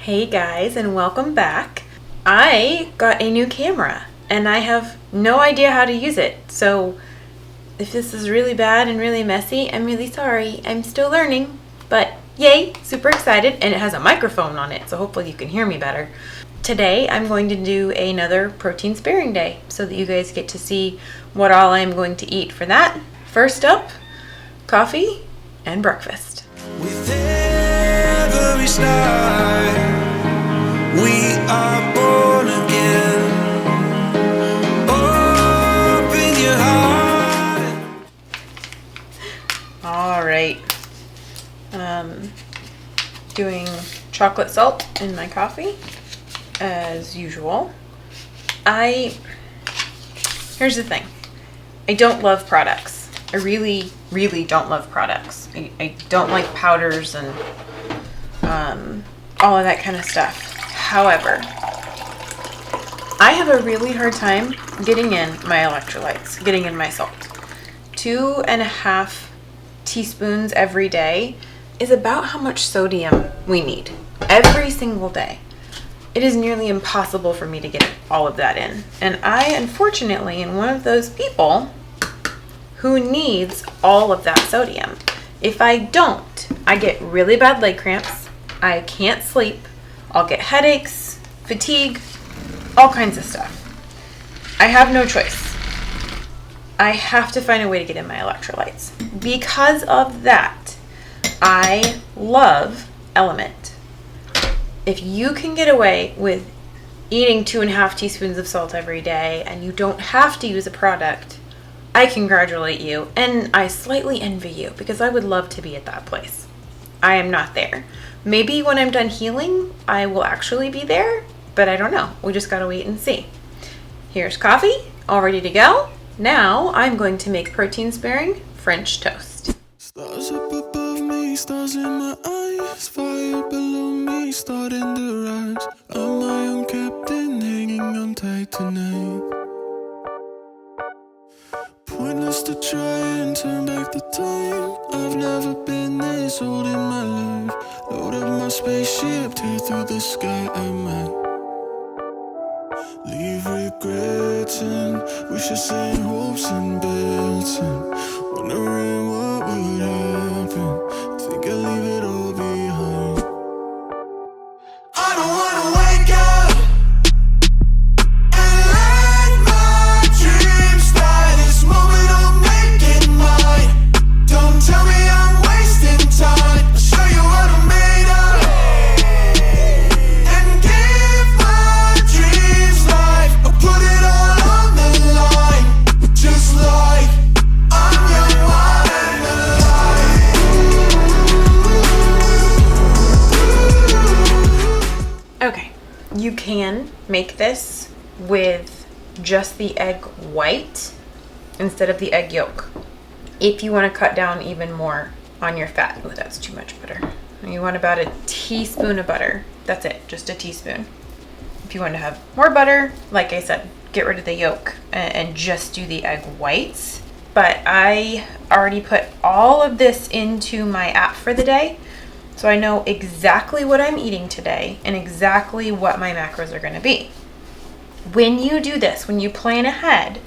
Hey guys, and welcome back. I got a new camera and I have no idea how to use it. So if this is really bad and really messy, I'm really sorry. I'm still learning, but yay, super excited, and it has a microphone on it, so hopefully you can hear me better. Today I'm going to do another protein sparing day so that you guys get to see what all I'm going to eat for that. First up, coffee and breakfast. With every start, we are born again. Open your heart. All right. Doing chocolate salt in my coffee, as usual. Here's the thing. I don't love products. I really, really don't love products. I don't like powders and all of that kind of stuff. However, I have a really hard time getting in my electrolytes, getting in my salt. 2.5 teaspoons every day is about how much sodium we need every single day. It is nearly impossible for me to get all of that in. And I, unfortunately, am one of those people who needs all of that sodium. If I don't, I get really bad leg cramps. I can't sleep. I'll get headaches, fatigue, all kinds of stuff. I have no choice. I have to find a way to get in my electrolytes. Because of that, I love Element. If you can get away with eating 2.5 teaspoons of salt every day and you don't have to use a product, I congratulate you, and I slightly envy you because I would love to be at that place. I am not there. Maybe when I'm done healing, I will actually be there, but I don't know. We just gotta wait and see. Here's coffee, all ready to go. Now I'm going to make protein sparing French toast. Stars up above me, stars in my eyes, fire below me, starting to rise. I'm my own captain, hanging on tight tonight. Pointless to try and turn back the time. I've never been this old in my life. Load up my spaceship, tear through the sky. I might leave regrets and wishes and hopes and bets and wondering what would happen. Think I'll leave it all behind. I don't wanna wake up and let my dreams die. This moment I'll make it mine. Don't tell me I'm wasting time. I'll show you what I'm made of and give my dreams life. I'll put it all on the line, just like I'm young, wild and alive. Okay, you can make this with just the egg white instead of the egg yolk. If you want to cut down even more on your fat. Oh, that's too much butter. You want about a teaspoon of butter. That's it, just a teaspoon. If you want to have more butter, like I said, get rid of the yolk and just do the egg whites. But I already put all of this into my app for the day, so I know exactly what I'm eating today and exactly what my macros are going to be. When you do this, when you plan ahead,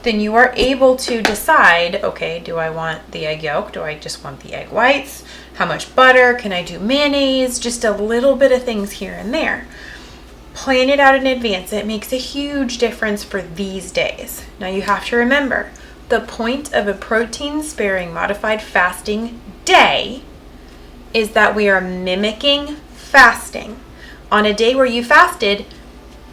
then you are able to decide, okay, do I want the egg yolk? Do I just want the egg whites? How much butter? Can I do mayonnaise? Just a little bit of things here and there. Plan it out in advance. It makes a huge difference for these days. Now you have to remember, the point of a protein sparing modified fasting day is that we are mimicking fasting. On a day where you fasted,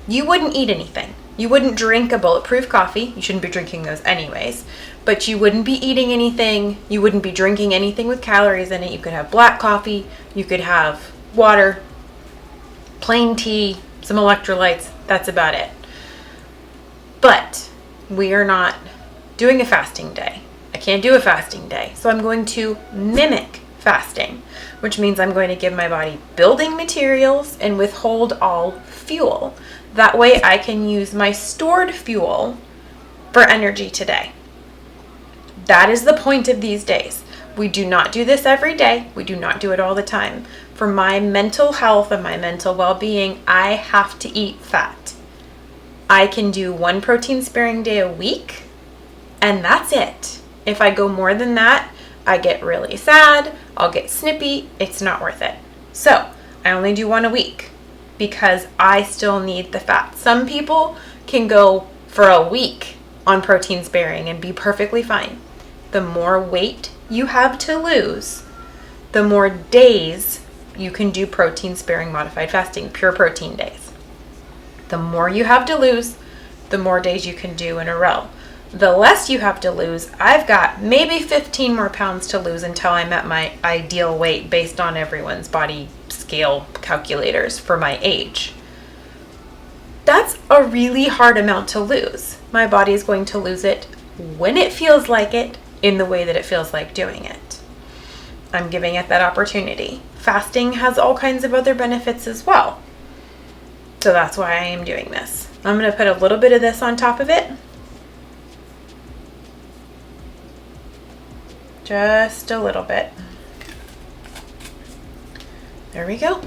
you wouldn't eat anything. You wouldn't drink a bulletproof coffee. You shouldn't be drinking those anyways. But you wouldn't be eating anything. You wouldn't be drinking anything with calories in it. You could have black coffee. You could have water, plain tea, some electrolytes. That's about it. But we are not doing a fasting day. I can't do a fasting day. So I'm going to mimic fasting, which means I'm going to give my body building materials and withhold all fuel. That way I can use my stored fuel for energy today. That is the point of these days. We do not do this every day. We do not do it all the time. For for my mental health and my mental well-being, I have to eat fat. I can do 1 protein sparing day a week, and that's it. If I go more than that, I get really sad, I'll get snippy, it's not worth it. So I only do 1 a week because I still need the fat. Some people can go for a week on protein sparing and be perfectly fine. The more weight you have to lose, the more days you can do protein sparing modified fasting, pure protein days. The more you have to lose, the more days you can do in a row. The less you have to lose, I've got maybe 15 more pounds to lose until I'm at my ideal weight based on everyone's body scale calculators for my age. That's a really hard amount to lose. My body is going to lose it when it feels like it, in the way that it feels like doing it. I'm giving it that opportunity. Fasting has all kinds of other benefits as well. So that's why I am doing this. I'm going to put a little bit of this on top of it. Just a little bit. There we go.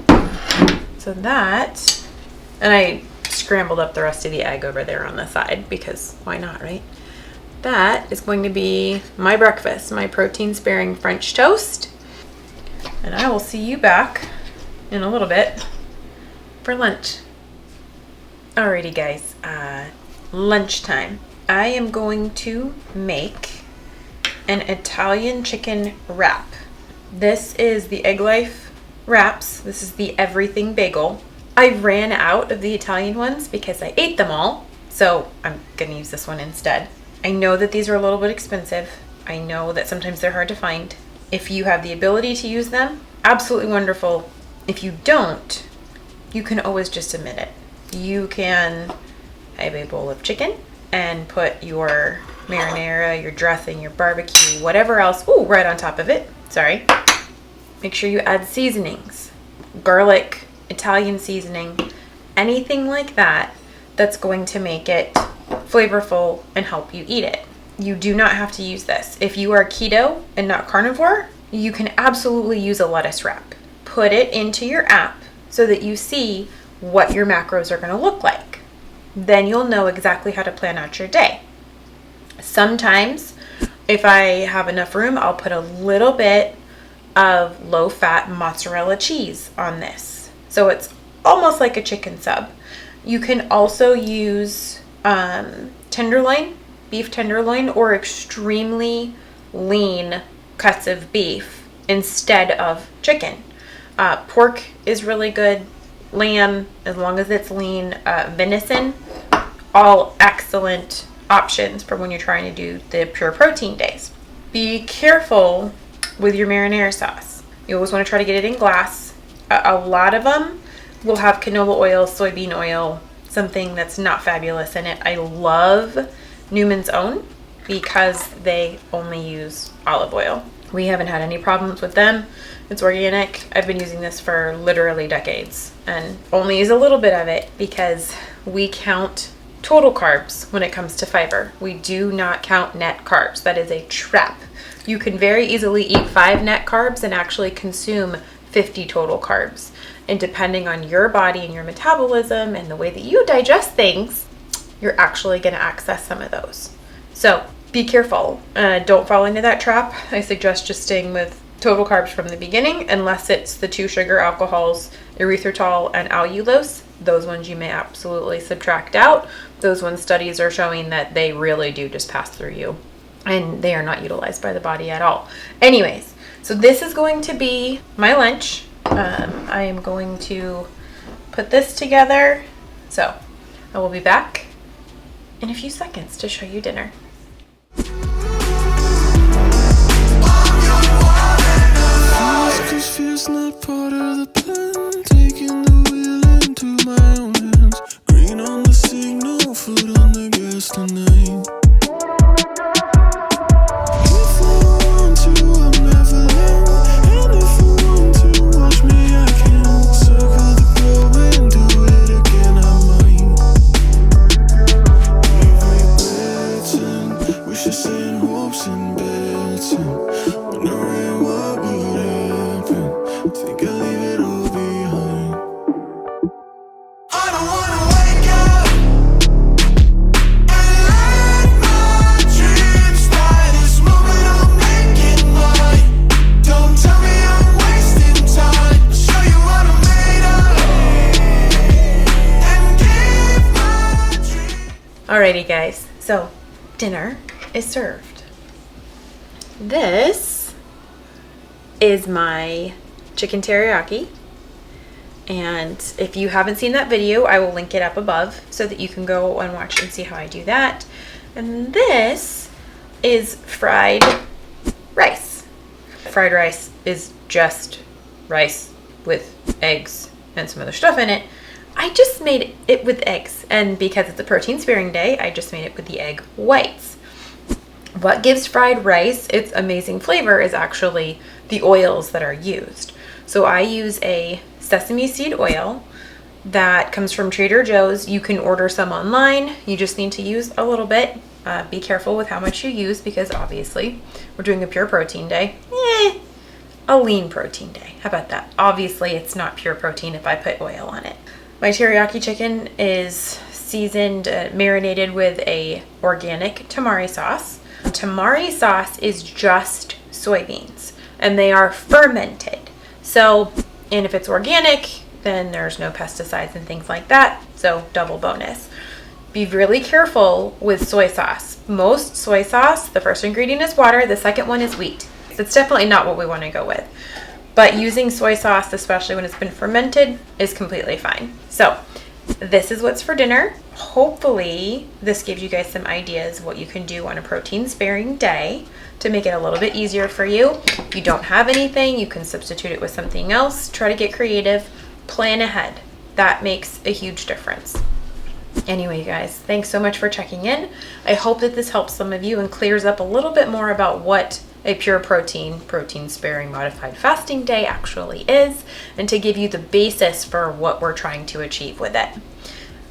So that, and I scrambled up the rest of the egg over there on the side because why not, right? That is going to be my breakfast, my protein sparing French toast. And I will see you back in a little bit for lunch. Alrighty guys, lunchtime. I am going to make an Italian chicken wrap. This is the Egg Life wraps. This is the everything bagel. I ran out of the Italian ones because I ate them all, so I'm gonna use this one instead. I know that these are a little bit expensive. I know that sometimes they're hard to find. If you have the ability to use them, absolutely wonderful. If you don't, you can always just omit it. You can have a bowl of chicken and put your marinara, your dressing, your barbecue, whatever else, right on top of it. Sorry. Make sure you add seasonings, garlic, Italian seasoning, anything like that that's going to make it flavorful and help you eat it. You do not have to use this. If you are keto and not carnivore, you can absolutely use a lettuce wrap. Put it into your app so that you see what your macros are going to look like. Then you'll know exactly how to plan out your day. Sometimes, if I have enough room, I'll put a little bit of low-fat mozzarella cheese on this. So it's almost like a chicken sub. You can also use tenderloin, beef tenderloin, or extremely lean cuts of beef instead of chicken. Pork is really good. Lamb, as long as it's lean. Venison, all excellent options for when you're trying to do the pure protein days. Be careful with your marinara sauce. You always want to try to get it in glass. A lot of them will have canola oil, soybean oil, something that's not fabulous in it. I love Newman's Own because they only use olive oil. We haven't had any problems with them. It's organic. I've been using this for literally decades and only use a little bit of it because we count total carbs when it comes to fiber. We do not count net carbs. That is a trap. You can very easily eat 5 net carbs and actually consume 50 total carbs. And depending on your body and your metabolism and the way that you digest things, you're actually going to access some of those. So be careful. Don't fall into that trap. I suggest just staying with total carbs from the beginning, unless it's the 2 sugar alcohols, erythritol and allulose. Those ones you may absolutely subtract out. Those ones, studies are showing that they really do just pass through you and they are not utilized by the body at all. Anyways, so this is going to be my lunch. I am going to put this together. So I will be back in a few seconds to show you dinner. Cause fear's not part of the plan. Taking the wheel into my own hands. Green on the signal, foot on the gas tonight. If I want to, I'm never late. And if I want to watch me, I can. Circle the globe and do it again, I might. Leave me betting, wish I sent hopes and bets. Wondering what would happen. Think I leave it all Alrighty guys, so dinner is served. This is my chicken teriyaki. And if you haven't seen that video, I will link it up above so that you can go and watch and see how I do that. And this is fried rice. Fried rice is just rice with eggs and some other stuff in it. I just made it with eggs, and because it's a protein sparing day, I just made it with the egg whites. What gives fried rice its amazing flavor is actually the oils that are used. So I use a sesame seed oil that comes from Trader Joe's. You can order some online. You just need to use a little bit. Be careful with how much you use because obviously we're doing a pure protein day. A lean protein day. How about that? Obviously it's not pure protein if I put oil on it. My teriyaki chicken is seasoned, marinated with a organic tamari sauce. Tamari sauce is just soybeans and they are fermented. So, and if it's organic, then there's no pesticides and things like that. So double bonus. Be really careful with soy sauce. Most soy sauce, the first ingredient is water. The second one is wheat. It's definitely not what we want to go with. But using soy sauce, especially when it's been fermented, is completely fine. So this is what's for dinner. Hopefully this gives you guys some ideas what you can do on a protein sparing day to make it a little bit easier for you. If you don't have anything, you can substitute it with something else. Try to get creative, plan ahead. That makes a huge difference. Anyway, guys, thanks so much for checking in. I hope that this helps some of you and clears up a little bit more about what a pure protein sparing modified fasting day actually is, and to give you the basis for what we're trying to achieve with it.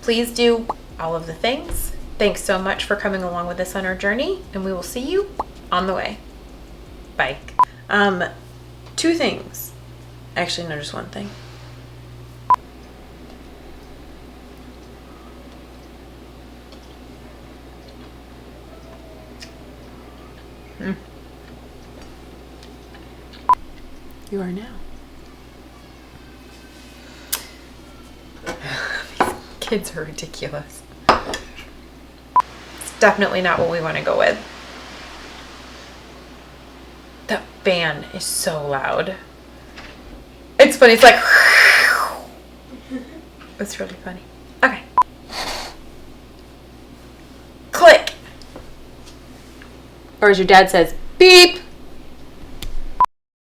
Please do all of the things. Thanks so much for coming along with us on our journey, and we will see you on the way. Bye. Two things. Actually, no, just one thing. You are now. These kids are ridiculous. It's definitely not what we want to go with. That fan is so loud. It's funny. It's like... It's really funny. Okay. Click. Or as your dad says, beep.